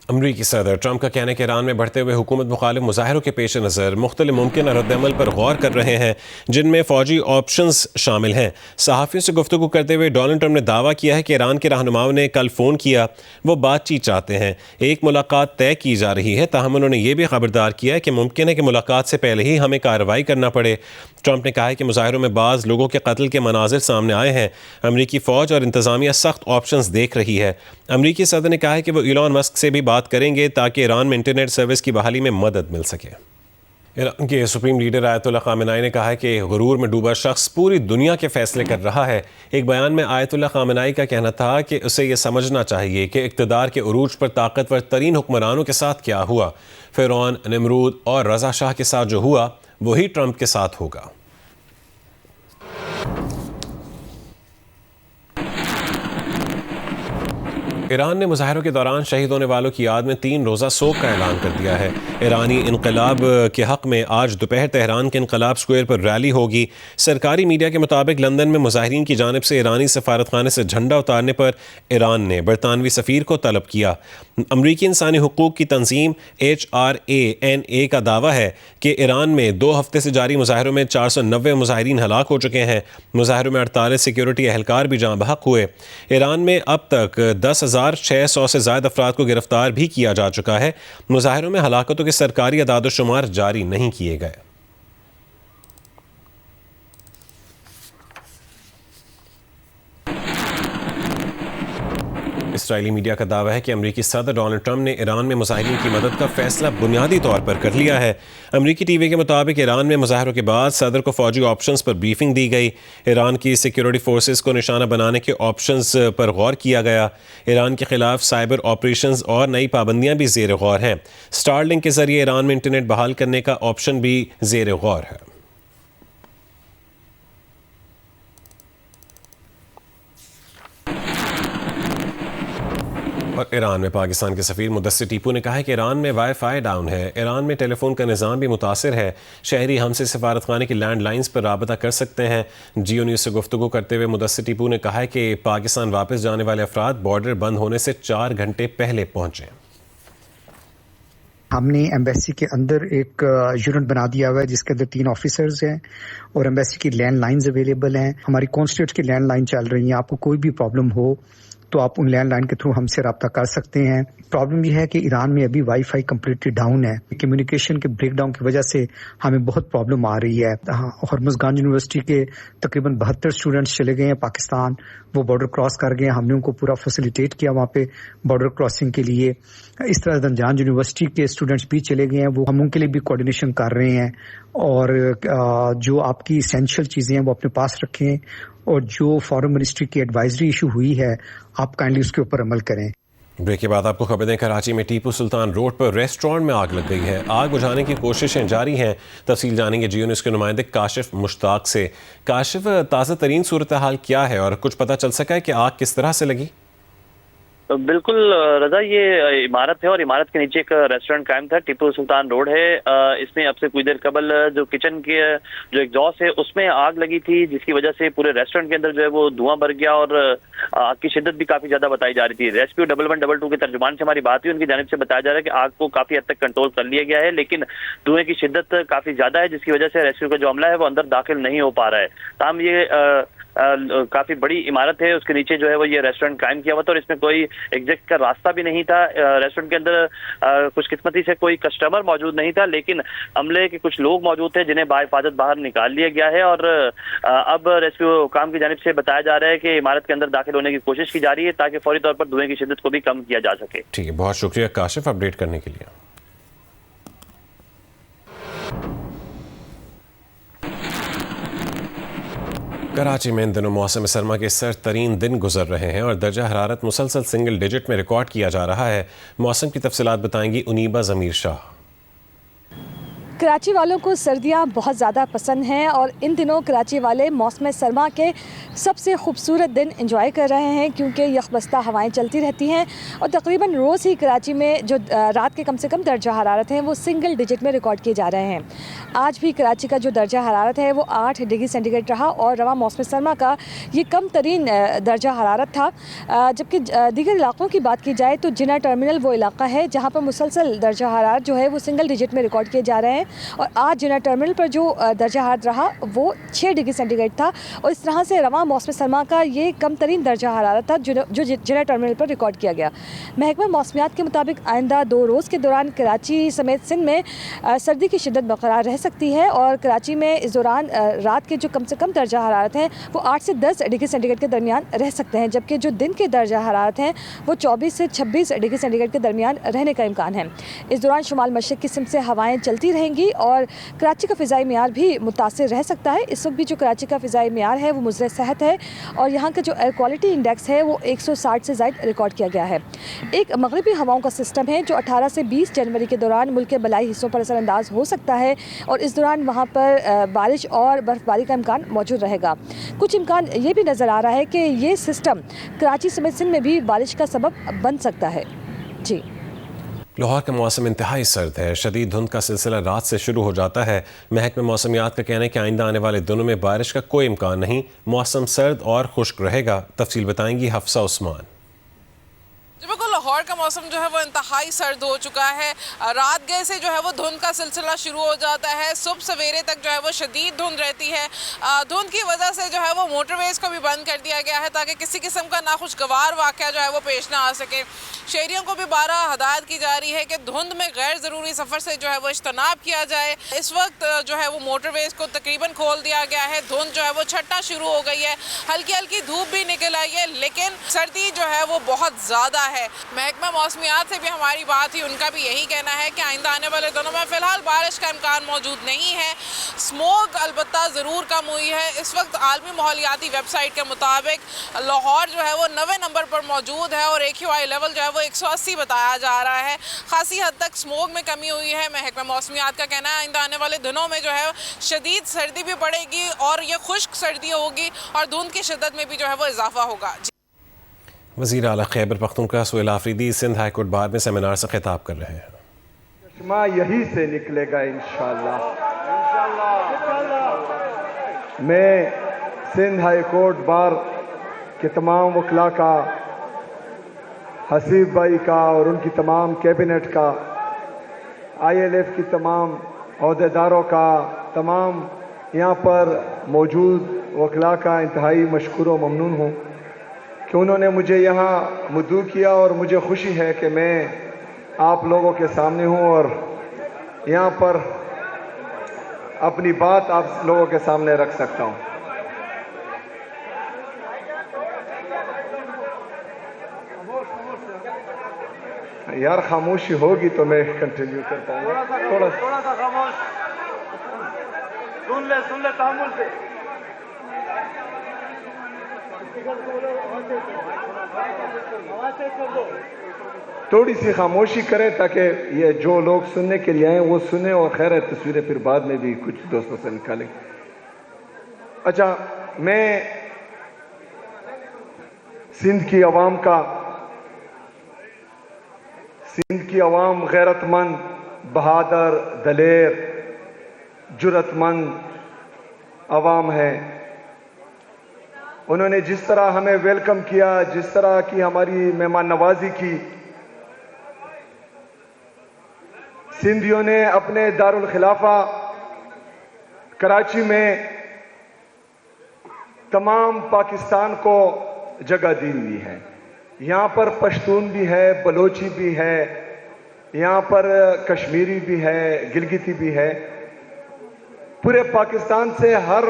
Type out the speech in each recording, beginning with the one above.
امریکی صدر ٹرمپ کا کہنا ہے کہ ایران میں بڑھتے ہوئے حکومت مخالف مظاہروں کے پیش نظر مختلف ممکنہ رد عمل پر غور کر رہے ہیں جن میں فوجی آپشنز شامل ہیں۔ صحافیوں سے گفتگو کرتے ہوئے ڈونلڈ ٹرمپ نے دعویٰ کیا ہے کہ ایران کے رہنماؤں نے کل فون کیا، وہ بات چیت چاہتے ہیں، ایک ملاقات طے کی جا رہی ہے، تاہم انہوں نے یہ بھی خبردار کیا ہے کہ ممکن ہے کہ ملاقات سے پہلے ہی ہمیں کارروائی کرنا پڑے۔ ٹرمپ نے کہا ہے کہ مظاہروں میں بعض لوگوں کے قتل کے مناظر سامنے آئے ہیں، امریکی فوج اور انتظامیہ سخت آپشنز دیکھ رہی ہے۔ امریکی صدر نے کہا ہے کہ وہ ایلون مسک سے بھی بات کریں گے تاکہ ایران میں انٹرنیٹ سروس کی بحالی میں مدد مل سکے۔ ایران کے سپریم لیڈر آیت اللہ خامنائی نے کہا ہے کہ غرور میں ڈوبا شخص پوری دنیا کے فیصلے کر رہا ہے۔ ایک بیان میں آیت اللہ خامنائی کا کہنا تھا کہ اسے یہ سمجھنا چاہیے کہ اقتدار کے عروج پر طاقتور ترین حکمرانوں کے ساتھ کیا ہوا، فرعون، نمرود اور رضا شاہ کے ساتھ جو ہوا وہی ٹرمپ کے ساتھ ہوگا۔ ایران نے مظاہروں کے دوران شہید ہونے والوں کی یاد میں 3 روزہ سوگ کا اعلان کر دیا ہے۔ ایرانی انقلاب کے حق میں آج دوپہر تہران کے انقلاب اسکوائر پر ریلی ہوگی۔ سرکاری میڈیا کے مطابق لندن میں مظاہرین کی جانب سے ایرانی سفارت خانے سے جھنڈا اتارنے پر ایران نے برطانوی سفیر کو طلب کیا۔ امریکی انسانی حقوق کی تنظیم HRANA کا دعویٰ ہے کہ ایران میں 2 ہفتے سے جاری مظاہروں میں 490 مظاہرین ہلاک ہو چکے ہیں۔ مظاہروں میں 48 سیکیورٹی اہلکار بھی جاں بحق ہوئے۔ ایران میں اب تک 10,600 سے زائد افراد کو گرفتار بھی کیا جا چکا ہے۔ مظاہروں میں ہلاکتوں کے سرکاری اعداد و شمار جاری نہیں کیے گئے۔ اسرائیلی میڈیا کا دعویٰ ہے کہ امریکی صدر ڈونلڈ ٹرمپ نے ایران میں مظاہرین کی مدد کا فیصلہ بنیادی طور پر کر لیا ہے۔ امریکی ٹی وی کے مطابق ایران میں مظاہروں کے بعد صدر کو فوجی آپشنز پر بریفنگ دی گئی۔ ایران کی سیکیورٹی فورسز کو نشانہ بنانے کے آپشنز پر غور کیا گیا۔ ایران کے خلاف سائبر آپریشنز اور نئی پابندیاں بھی زیر غور ہیں۔ اسٹار لنک کے ذریعے ایران میں انٹرنیٹ بحال کرنے کا آپشن بھی زیر غور ہے۔ اور ایران میں پاکستان کے سفیر مدثر ٹیپو نے کہا ہے کہ ایران میں وائی فائی ڈاؤن ہے، ایران میں ٹیلی فون کا نظام بھی متاثر ہے، شہری ہم سے سفارت خانے کی لینڈ لائنز پر رابطہ کر سکتے ہیں۔ جیو نیوز سے گفتگو کرتے ہوئے مدثر ٹیپو نے کہا ہے کہ پاکستان واپس جانے والے افراد بارڈر بند ہونے سے 4 گھنٹے پہلے پہنچیں۔ ہم نے ایمبیسی کے اندر ایک یونٹ بنا دیا ہوا ہے جس کے اندر 3 آفیسرز ہیں اور ایمبیسی کی لینڈ لائنز اویلیبل ہیں، ہماری کانسلیٹ کی لینڈ لائن چل رہی ہیں۔ آپ کو کوئی بھی پرابلم ہو تو آپ ان لینڈ لائن کے تھرو ہم سے رابطہ کر سکتے ہیں۔ پرابلم یہ ہے کہ ایران میں ابھی وائی فائی کمپلیٹلی ڈاؤن ہے، کمیونیکیشن کے بریک ڈاؤن کی وجہ سے ہمیں بہت پرابلم آ رہی ہے۔ ہرمزگان یونیورسٹی کے تقریباً 72 اسٹوڈنٹس چلے گئے ہیں پاکستان، وہ بارڈر کراس کر گئے ہیں، ہم نے ان کو پورا فیسیلیٹیٹ کیا وہاں پہ بارڈر کراسنگ کے لیے۔ اس طرح زنجان یونیورسٹی کے اسٹوڈنٹس بھی چلے گئے ہیں، وہ ہم ان کے لیے بھی کوآرڈینیشن کر رہے ہیں۔ اور جو آپ کی اسینشیل چیزیں ہیں وہ اپنے پاس رکھیں، اور جو فارن منسٹری کی ایڈوائزری ایشو ہوئی ہے آپ کائنڈلی اس کے اوپر عمل کریں۔ بریک کے بعد آپ کو خبر دیں، کراچی میں ٹیپو سلطان روڈ پر ریسٹورینٹ میں آگ لگ گئی ہے۔ آگ بجھانے کی کوششیں جاری ہیں۔ تفصیل جانیں گے جیو نیوز کے نمائندے کاشف مشتاق سے۔ کاشف، تازہ ترین صورتحال کیا ہے اور کچھ پتہ چل سکا ہے کہ آگ کس طرح سے لگی؟ بالکل رضا، یہ عمارت ہے اور عمارت کے نیچے ایک ریسٹورینٹ قائم تھا، ٹیپو سلطان روڈ ہے۔ اس میں اب سے کچھ دیر قبل جو کچن کے جو ایگزاسٹ ہے اس میں آگ لگی تھی، جس کی وجہ سے پورے ریسٹورینٹ کے اندر جو ہے وہ دھواں بھر گیا اور آگ کی شدت بھی کافی زیادہ بتائی جا رہی تھی۔ ریسکیو 1122 کے ترجمان سے ہماری بات ہوئی، ان کی جانب سے بتایا جا رہا ہے کہ آگ کو کافی حد تک کنٹرول کر لیا گیا ہے، لیکن دھوئیں کی شدت کافی زیادہ ہے، جس کی وجہ سے ریسکیو کا جو عملہ ہے وہ اندر داخل نہیں ہو پا رہا ہے۔ تاہم یہ کافی بڑی عمارت ہے، اس کے نیچے جو ہے وہ یہ ریسٹورینٹ قائم کیا ہوا تھا اور اس میں کوئی ایگزیکٹ کا راستہ بھی نہیں تھا۔ ریسٹورینٹ کے اندر خوش قسمتی سے کوئی کسٹمر موجود نہیں تھا، لیکن عملے کے کچھ لوگ موجود تھے جنہیں بحفاظت باہر نکال لیا گیا ہے اور اب ریسکیو حکام کی جانب سے بتایا جا رہا ہے کہ عمارت کے اندر داخل ہونے کی کوشش کی جا رہی ہے تاکہ فوری طور پر دھوئیں کی شدت کو بھی کم کیا جا سکے۔ ٹھیک ہے، بہت شکریہ کاشف اپڈیٹ کرنے کے لیے۔ کراچی میں ان دنوں موسم سرما کے سرد ترین دن گزر رہے ہیں اور درجہ حرارت مسلسل سنگل ڈیجٹ میں ریکارڈ کیا جا رہا ہے۔ موسم کی تفصیلات بتائیں گی انیبا ضمیر شاہ۔ कराची वालों को सर्दियां बहुत ज़्यादा पसंद हैं और इन दिनों कराची वाले मौसम सरमा के सबसे खूबसूरत दिन एंजॉय कर रहे हैं, क्योंकि यकबस्ता हवाएं चलती रहती हैं और तकरीबन रोज़ ही कराची में जो रात के कम से कम दर्जा हरारत हैं वो सिंगल डिजिट में रिकॉर्ड किए जा रहे हैं। आज भी कराची का जो दर्जा हरारत है वो 8 डिग्री सेंटीग्रेड रहा और रवा मौसम सरमा का ये कम तरीन दर्जा हरारत था। जबकि दीगर इलाक़ों की बात की जाए तो जिना टर्मिनल वो इलाका है जहाँ पर मुसलसल दर्जा हरारत जो है वो सिंगल डिजिट में रिकॉर्ड किए जा रहे हैं और आज जिना टर्मिनल पर जो दर्जा हरारत रहा वो 6 डिग्री सेंटीग्रेड था और इस तरह से रवा मौसम सरमा का ये कम तरीन दर्जा हरारत था जो जिना टर्मिनल पर रिकॉर्ड किया गया। महकमा मौसमियात के मुताबिक आइंदा 2 रोज़ के दौरान कराची समेत सिंध में सर्दी की शिद्दत बरकरार रह सकती है और कराची में इस दौरान रात के जो कम से कम दर्जा हरारत हैं वो 8 से 10 डिग्री सेंटीग्रेड के दरमियान रह सकते हैं, जबकि जो दिन के दर्जा हरारत हैं वो 24 से 26 डिग्री सेंटीग्रेड के दरमियान रहने का इम्कान है। इस दौरान शुमाल मशरक़ की सिमत से हवाएँ चलती रहेंगी और कराची का फ़िज़ाई मियार भी मुतासिर रह सकता है। इस वक्त भी जो कराची का फ़िज़ाई मियार है वो मुज़र सेहत है और यहाँ का जो एयर क्वालिटी इंडेक्स है वो 160 से ज़ायद रिकॉर्ड किया गया है। एक मगरबी हवाओं का सिस्टम है जो 18 से 20 जनवरी के दौरान मुल्क के बलाई हिस्सों पर असरअंदाज हो सकता है और इस दौरान वहाँ पर बारिश और बर्फ़बारी का इम्कान मौजूद रहेगा। कुछ इम्कान ये भी नज़र आ रहा है कि ये सिस्टम कराची समेत सिंध में भी बारिश का सबब बन सकता है। जी, लाहौर का मौसम इंतहाई सर्द है। शदीद धुंध का सिलसिला रात से शुरू हो जाता है। महकमे मौसमियात का कहना है कि आइंदा आने वाले दिनों में बारिश का कोई इम्कान नहीं, मौसम सर्द और खुश्क रहेगा। तफसील बताएंगी हफ्सा उस्मान। बिल्कुल, लाहौर का मौसम जो है वो इंतहाई सर्द हो चुका है। रात गए से जो है वो धुंध का सिलसिला शुरू हो जाता है। सुबह सवेरे तक जो है वो शदीद धुंध रहती है। धुंध की वजह से जो है वो मोटरवेज़ को भी बंद कर दिया गया है ताकि किसी किस्म का नाखुशगवार वाक़या जो है वो पेश ना आ सके। शहरियों को भी बारहा हदायत की जा रही है कि धुंध में गैर ज़रूरी सफ़र से जो है वो इज्तनाब किया जाए। इस वक्त जो है वो मोटरवेज़ को तकरीबन खोल दिया गया है। धुंध जो है वो छटना शुरू हो गई है, हल्की हल्की धूप भी निकल आई है, लेकिन सर्दी जो है वो बहुत ज़्यादा है। महकमा मौसमियात से भी हमारी बात हुई, उनका भी यही कहना है कि आइंदा आने वाले दिनों में फ़िलहाल बारिश का इम्कान मौजूद नहीं है। स्मोक अलबत्ता ज़रूर कम हुई है। इस वक्त आलमी माहौलियाती वेबसाइट के मुताबिक लाहौर जो है वो 9वें नंबर पर मौजूद है और AQI लेवल जो है वो 180 बताया जा रहा है। खासी हद तक स्मोक में कमी हुई है। महकमा मौसमियात का कहना है आइंदा आने वाले दिनों में जो है शदीद सर्दी भी पड़ेगी और ये खुश्क सर्दी होगी और धुंध की शिद्दत में भी जो है वो इजाफा होगा। वज़ीर आला Khyber Pakhtunkhwa Suhail Afridi Sindh high court bar में सेमिनार से खिताब कर रहे हैं। चश्मा यही से निकलेगा इंशाअल्लाह। मैं सिंध हाई कोर्ट बार के तमाम वकला का, हसीब भाई का और उनकी तमाम कैबिनेट का, ILF की तमाम अहदेदारों का, तमाम यहाँ पर मौजूद वकला का इंतहाई मशकूर व ममनून हूँ कि उन्होंने मुझे यहाँ मदऊ किया और मुझे खुशी है कि मैं आप लोगों के सामने हूँ और यहाँ पर अपनी बात आप लोगों के सामने रख सकता हूँ। यार खामोशी होगी तो मैं कंटिन्यू कर पाऊंगा। थोड़ा सा खामोश सुन ले तामुल से। थोड़ी सी खामोशी करें ताकि ये जो लोग सुनने के लिए आए वो सुने और खैर है तस्वीरें फिर बाद में भी कुछ दोस्तों से निकालें। अच्छा, मैं सिंध की आवाम गैरतमंद, बहादुर, दलेर, जुर्रतमंद आवाम है। उन्होंने जिस तरह हमें वेलकम किया, जिस तरह की हमारी मेहमान नवाजी की, सिंधियों ने अपने दारुल खिलाफा कराची में तमाम पाकिस्तान को जगह दी हुई है। यहाँ पर पश्तून भी है, बलोची भी है, यहाँ पर कश्मीरी भी है, गिलगिती भी है। पूरे पाकिस्तान से हर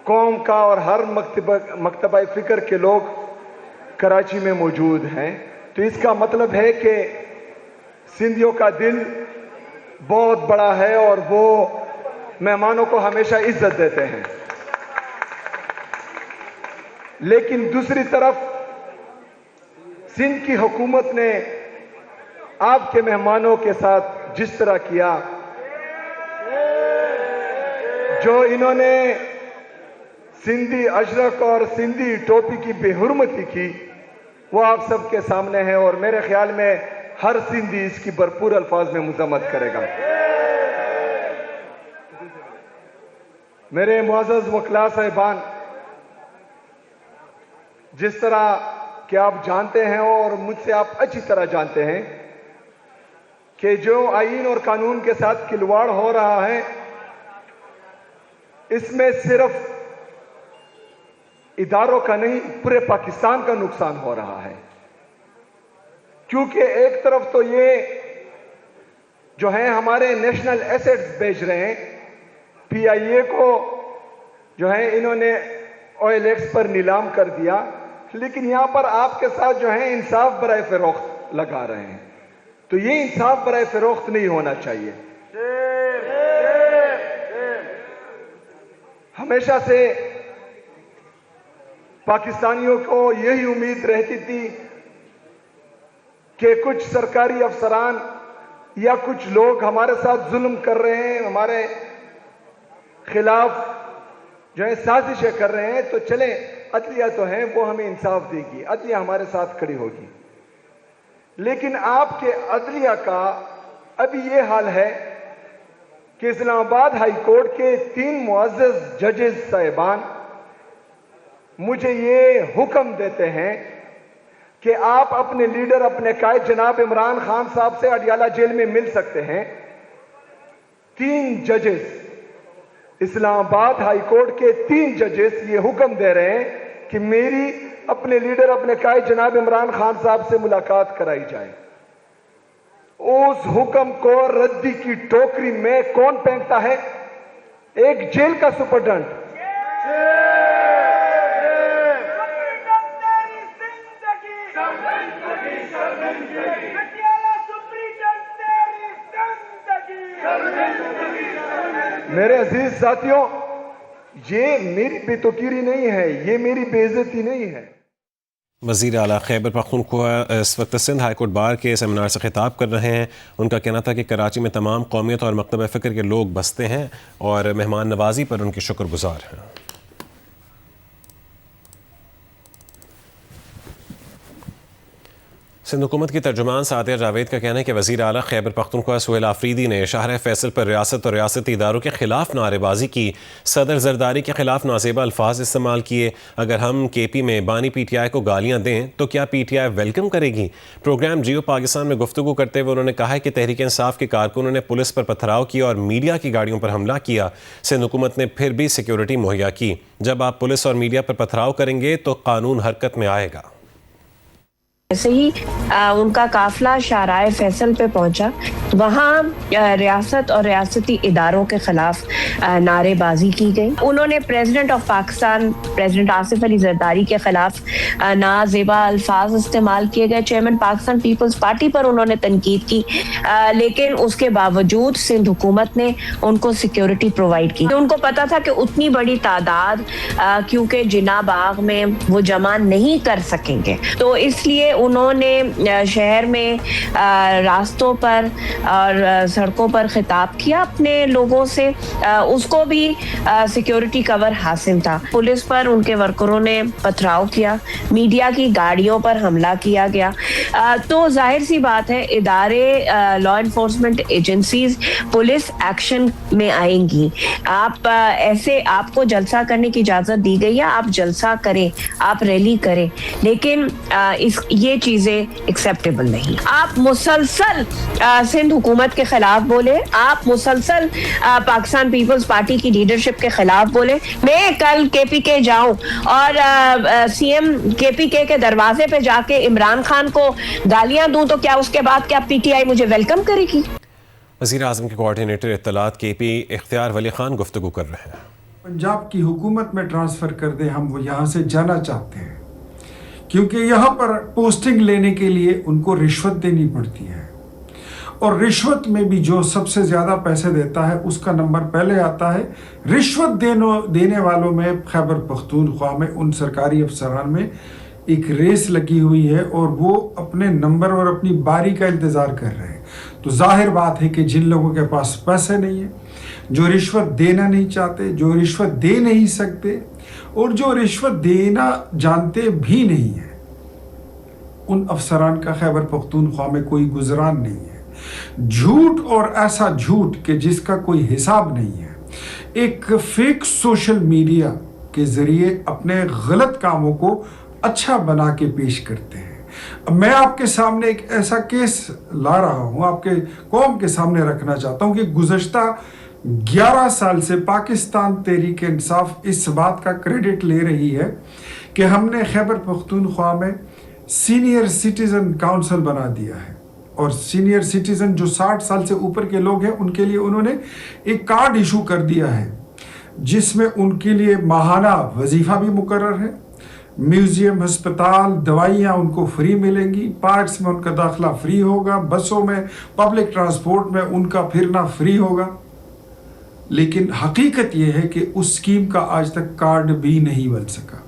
कौम का और हर मकतबा फ़िक्र के लोग कराची में मौजूद हैं। तो इसका मतलब है कि सिंधियों का दिल बहुत बड़ा है और वो मेहमानों को हमेशा इज्जत देते हैं। लेकिन दूसरी तरफ सिंध की हुकूमत ने आपके मेहमानों के साथ जिस तरह किया, جو انہوں نے سندھی اجرک اور سندھی ٹوپی کی بے حرمتی کی وہ آپ سب کے سامنے ہے، اور میرے خیال میں ہر سندھی اس کی بھرپور الفاظ میں مذمت کرے گا۔ میرے معزز وکلاء صاحبان، جس طرح کہ آپ جانتے ہیں اور مجھ سے آپ اچھی طرح جانتے ہیں کہ جو آئین اور قانون کے ساتھ کھلواڑ ہو رہا ہے، اس میں صرف اداروں کا نہیں پورے پاکستان کا نقصان ہو رہا ہے، کیونکہ ایک طرف تو یہ جو ہیں ہمارے نیشنل ایسٹس بیچ رہے ہیں، پی آئی اے کو جو ہے انہوں نے آئل ایکس پر نیلام کر دیا، لیکن یہاں پر آپ کے ساتھ جو ہے انصاف برائے فروخت لگا رہے ہیں، تو یہ انصاف برائے فروخت نہیں ہونا چاہیے۔ ہمیشہ سے پاکستانیوں کو یہی امید رہتی تھی کہ کچھ سرکاری افسران یا کچھ لوگ ہمارے ساتھ ظلم کر رہے ہیں، ہمارے خلاف جو ہے سازشیں کر رہے ہیں، تو چلیں عدلیہ تو ہیں، وہ ہمیں انصاف دے گی، عدلیہ ہمارے ساتھ کھڑی ہوگی۔ لیکن آپ کے عدلیہ کا ابھی یہ حال ہے کہ اسلام آباد ہائی کورٹ کے 3 معزز ججز صاحبان مجھے یہ حکم دیتے ہیں کہ آپ اپنے لیڈر، اپنے قائد جناب عمران خان صاحب سے اڈیالہ جیل میں مل سکتے ہیں۔ 3 ججز، اسلام آباد ہائی کورٹ کے 3 ججز یہ حکم دے رہے ہیں کہ میری اپنے لیڈر، اپنے قائد جناب عمران خان صاحب سے ملاقات کرائی جائے۔ اس حکم کو ردی کی ٹوکری میں کون پھینکتا ہے؟ ایک جیل کا سپرڈنٹ۔ میرے عزیز ساتھیوں، یہ میری بے توقیری نہیں ہے، یہ میری بے عزتی نہیں ہے۔ وزیر اعلیٰ خیبر پختونخوا اس وقت سندھ ہائی کورٹ بار کے سیمینار سے خطاب کر رہے ہیں۔ ان کا کہنا تھا کہ کراچی میں تمام قومیت اور مکتب فکر کے لوگ بستے ہیں اور مہمان نوازی پر ان کی شکر گزار ہیں۔ سندھ حکومت کی ترجمان سعدیہ جاوید کا کہنا ہے کہ وزیر اعلیٰ خیبر پختونخوا سہیل آفریدی نے شاہراہ فیصل پر ریاست اور ریاستی اداروں کے خلاف نعرے بازی کی، صدر زرداری کے خلاف نازیبا الفاظ استعمال کیے۔ اگر ہم کے پی میں بانی پی ٹی آئی کو گالیاں دیں تو کیا پی ٹی آئی ویلکم کرے گی؟ پروگرام جیو پاکستان میں گفتگو کرتے ہوئے انہوں نے کہا ہے کہ تحریک انصاف کے کارکنوں نے پولیس پر پتھراؤ کیا اور میڈیا کی گاڑیوں پر حملہ کیا۔ سندھ حکومت نے پھر بھی سیکیورٹی مہیا کی۔ جب آپ پولیس اور میڈیا پر پتھراؤ کریں گے تو قانون حرکت میں آئے گا۔ ایسے ہی ان کا قافلہ شاہراہ فیصل پہ پہنچا، وہاں ریاست اور ریاستی اداروں کے خلاف نعرے بازی کی گئی۔ انہوں نے president of Pakistan president Asif Ali Zardari کے خلاف نازیبا الفاظ استعمال کیے گئے۔ چیئرمین پاکستان پیپلز پارٹی پر انہوں نے تنقید کی، لیکن اس کے باوجود سندھ حکومت نے ان کو سیکیورٹی پرووائڈ کی۔ ان کو پتا تھا کہ اتنی بڑی تعداد کیونکہ جناح باغ میں وہ جمع نہیں کر سکیں گے، تو اس لیے انہوں نے شہر میں راستوں پر اور سڑکوں پر خطاب کیا اپنے لوگوں سے، اس کو بھی سیکیورٹی کور حاصل تھا۔ پولیس پر ان کے ورکروں نے پتھراؤ کیا، میڈیا کی گاڑیوں پر حملہ کیا گیا، تو ظاہر سی بات ہے ادارے law enforcement agencies police action میں آئیں گی۔ آپ ایسے آپ کو جلسہ کرنے کی اجازت دی گئی ہے، آپ جلسہ کریں، آپ ریلی کریں، لیکن یہ چیزیں ایکسیپٹیبل نہیں۔ آپ مسلسل سندھ حکومت کے خلاف بولے، آپ مسلسل پاکستان پیپلز پارٹی کی لیڈرشپ کے خلاف بولے۔ میں کل کے پی کے جاؤں اور سی ایم کے پی کے دروازے پہ جا کے عمران خان کو گالیاں دوں تو کیا اس کے بعد کیا پی ٹی آئی مجھے ویلکم کرے گی؟ وزیر اعظم کے کوارڈینیٹر اطلاعات کے پی اختیار ولی خان گفتگو کر رہے ہیں۔ پنجاب کی حکومت میں ٹرانسفر کر دیں، ہم وہ یہاں سے جانا چاہتے ہیں، کیونکہ یہاں پر پوسٹنگ لینے کے لیے ان کو رشوت دینی پڑتی ہے، اور رشوت میں بھی جو سب سے زیادہ پیسے دیتا ہے اس کا نمبر پہلے آتا ہے۔ رشوت دینے والوں میں خیبر پختونخوا میں ان سرکاری افسران میں ایک ریس لگی ہوئی ہے، اور وہ اپنے نمبر اور اپنی باری کا انتظار کر رہے ہیں۔ तो जाहिर बात है कि जिन लोगों के पास पैसे नहीं है, जो रिश्वत देना नहीं चाहते, जो रिश्वत दे नहीं सकते और जो रिश्वत देना जानते भी नहीं है, उन अफसरान का खैबर पख्तूनख्वा में कोई गुजरान नहीं है। झूठ, और ऐसा झूठ कि जिसका कोई हिसाब नहीं है, एक फेक सोशल मीडिया के जरिए अपने गलत कामों को अच्छा बना के पेश करते हैं। अब मैं आपके सामने एक ऐसा केस ला रहा हूं, आपके कौम के सामने रखना चाहता हूं कि गुज़श्ता 11 साल से पाकिस्तान तहरीक इंसाफ इस बात का क्रेडिट ले रही है कि हमने खैबर पख्तूनख्वा में सीनियर सिटीजन काउंसिल बना दिया है, और सीनियर सिटीजन जो 60 साल से ऊपर के लोग हैं उनके लिए उन्होंने एक कार्ड इशू कर दिया है जिसमें उनके लिए माहाना वजीफा भी मुकर्रर है, म्यूजियम, हस्पताल, दवाइयाँ उनको फ्री मिलेंगी, पार्क्स में उनका दाखिला फ्री होगा, बसों में, पब्लिक ट्रांसपोर्ट में उनका फिरना फ्री होगा। लेकिन हकीकत यह है कि उस स्कीम का आज तक कार्ड भी नहीं बन सका।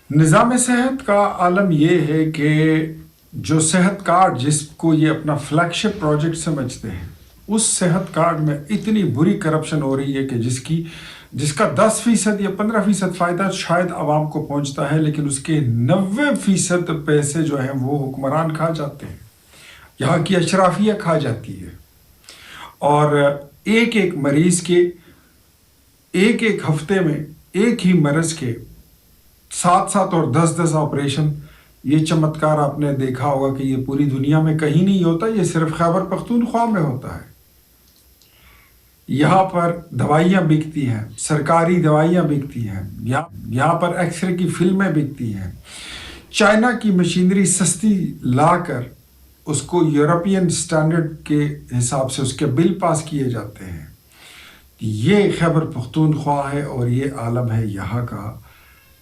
निज़ाम सेहत का आलम यह है कि जो सेहत कार्ड जिसको ये अपना फ्लैगशिप प्रोजेक्ट समझते हैं, उस सेहत कार्ड में इतनी बुरी करप्शन हो रही है कि जिसका 10% या 15% फ़ायदा शायद आवाम को पहुंचता है, लेकिन उसके 90% पैसे जो हैं वो हुक्मरान खा जाते हैं, यहाँ की अशराफिया खा जाती है। और एक एक मरीज़ के एक हफ्ते में एक ही मरज़ के 7 और 10 ऑपरेशन, ये चमत्कार आपने देखा होगा कि ये पूरी दुनिया में कहीं नहीं होता, ये सिर्फ खैबर पख्तूनख्वा में होता है। यहाँ पर दवाइयाँ बिकती हैं, सरकारी दवाइयाँ बिकती हैं, यहाँ पर एक्सरे की फिल्में बिकती हैं, चाइना की मशीनरी सस्ती लाकर उसको यूरोपियन स्टैंडर्ड के हिसाब से उसके बिल पास किए जाते हैं। ये खैबर पख्तूनख्वा है और ये आलम है यहाँ का,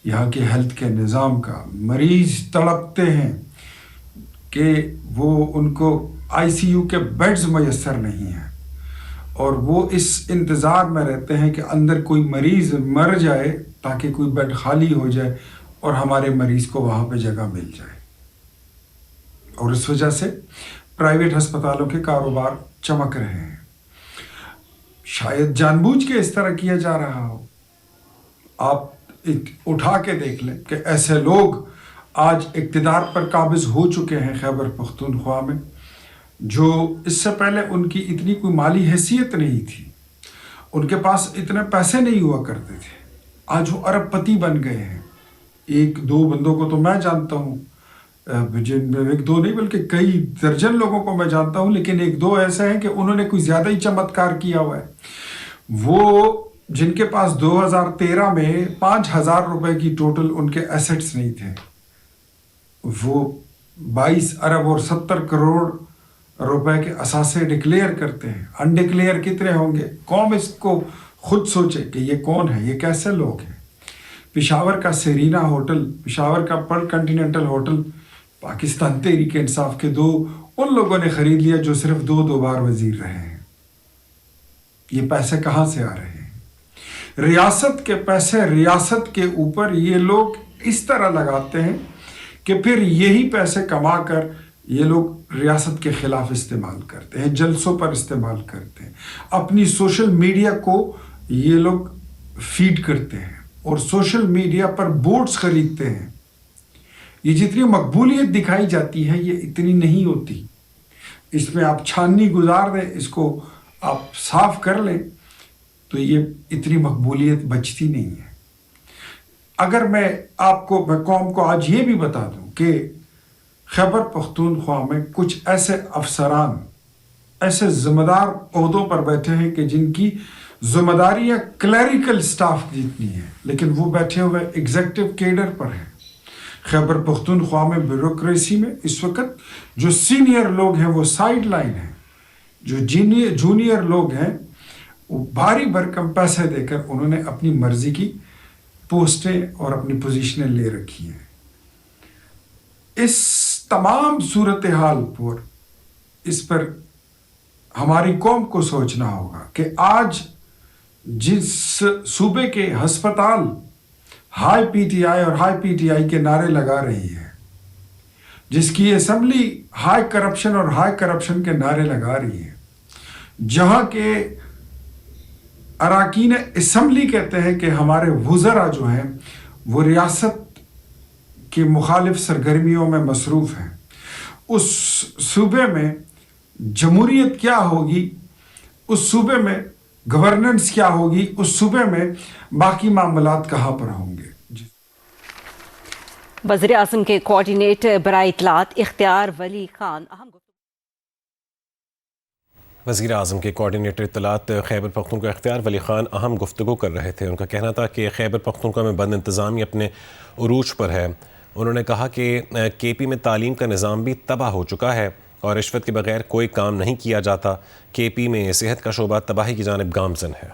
यहाँ के हेल्थ के निज़ाम का। मरीज़ तड़पते हैं कि वो उनको आईसीयू के बेड्स मैसर नहीं हैं, और वो इस इंतज़ार में रहते हैं कि अंदर कोई मरीज़ मर जाए ताकि कोई बेड खाली हो जाए और हमारे मरीज़ को वहाँ पे जगह मिल जाए। और इस वजह से प्राइवेट अस्पतालों के कारोबार चमक रहे हैं। शायद जानबूझ के इस तरह किया जा रहा हो। आप उठा के देख लें कि ऐसे लोग आज इक़्तिदार पर काबिज़ हो चुके हैं खैबर पख्तूनख्वा में, जो इससे पहले उनकी इतनी कोई माली हैसियत नहीं थी, उनके पास इतने पैसे नहीं हुआ करते थे, आज वो अरबपति बन गए हैं। 1-2 बंदों को तो मैं जानता हूँ, जिनमें 1-2 नहीं बल्कि कई दर्जन लोगों को मैं जानता हूँ, लेकिन 1-2 ऐसे हैं कि उन्होंने कोई ज़्यादा ही चमत्कार किया हुआ है। वो जिनके पास 2013 में 5,000 रुपए की टोटल उनके एसेट्स नहीं थे, वो 22 अरब और 70 करोड़ रुपए के असासे डिक्लेयर करते हैं। अनडिक्लेयर कितने होंगे? कौम इसको खुद सोचे कि ये कौन है, ये कैसे लोग हैं। पेशावर का सेरीना होटल, पेशावर का Perl continental hotel Pakistan Tehreek Insaf के 2 उन लोगों ने खरीद लिया जो सिर्फ 2 बार वजीर रहे हैं। ये पैसे कहाँ से आ रहे हैं? रियासत के पैसे रियासत के ऊपर ये लोग इस तरह लगाते हैं कि फिर यही पैसे कमाकर ये लोग रियासत के खिलाफ इस्तेमाल करते हैं, जलसों पर इस्तेमाल करते हैं, अपनी सोशल मीडिया को ये लोग फीड करते हैं और सोशल मीडिया पर बोर्ड्स खरीदते हैं। ये जितनी मकबूलियत दिखाई जाती है ये इतनी नहीं होती। इसमें आप छाननी गुजार दें, इसको आप साफ कर लें तो ये इतनी मकबूलियत बचती नहीं है। अगर मैं कौम को आज ये भी बता दूं कि खैबर पख्तूनख्वा में कुछ ऐसे अफसरान, ऐसे ज़िम्मेदार ओहदों पर बैठे हैं कि जिनकी ज़िम्मेदारियाँ क्लरिकल स्टाफ जितनी हैं, लेकिन वो बैठे हुए एग्जीक्यूटिव कैडर पर हैं। खैबर पख्तूनख्वा में ब्यूरोक्रेसी में इस वक्त जो सीनियर लोग हैं वो साइड लाइन हैं, जो जूनियर लोग हैं वो भारी भरकम पैसे देकर उन्होंने अपनी मर्जी की पोस्टें और अपनी पोजीशनें ले रखी हैं। इस तमाम सूरत हाल पर इस पर हमारी कौम को सोचना होगा कि आज जिस सूबे के हस्पताल हाई पीटीआई और हाई पीटीआई के नारे लगा रही है, जिसकी असेंबली हाई करप्शन और हाई करप्शन के नारे लगा रही है, जहाँ के अराकीन असम्बली कहते हैं कि हमारे वज़रा जो हैं वो रियासत की मुखालिफ सरगर्मियों में मसरूफ़ हैं, उस सूबे में जमहूरियत क्या होगी, उस सूबे में गवर्नेंस क्या होगी, उस सूबे में बाकी मामलात कहाँ पर होंगे। वज़ीर आज़म के कोऑर्डिनेटर बराए इत्तलात इख्तियार वली खान वज़ीर आज़म के कोऑर्डिनेटर इत्तलात खैबर पख्तूनख्वा इख्तियार वली खान अहम गुफ्तगू कर रहे थे। उनका कहना था कि खैबर पख्तूनख्वा में बद इंतज़ामी अपने उरूज पर है। उन्होंने कहा कि केपी में तालीम का निज़ाम भी तबाह हो चुका है और रिश्वत के बगैर कोई काम नहीं किया जाता। केपी में सेहत का शोबा तबाही की जानिब गामज़न है।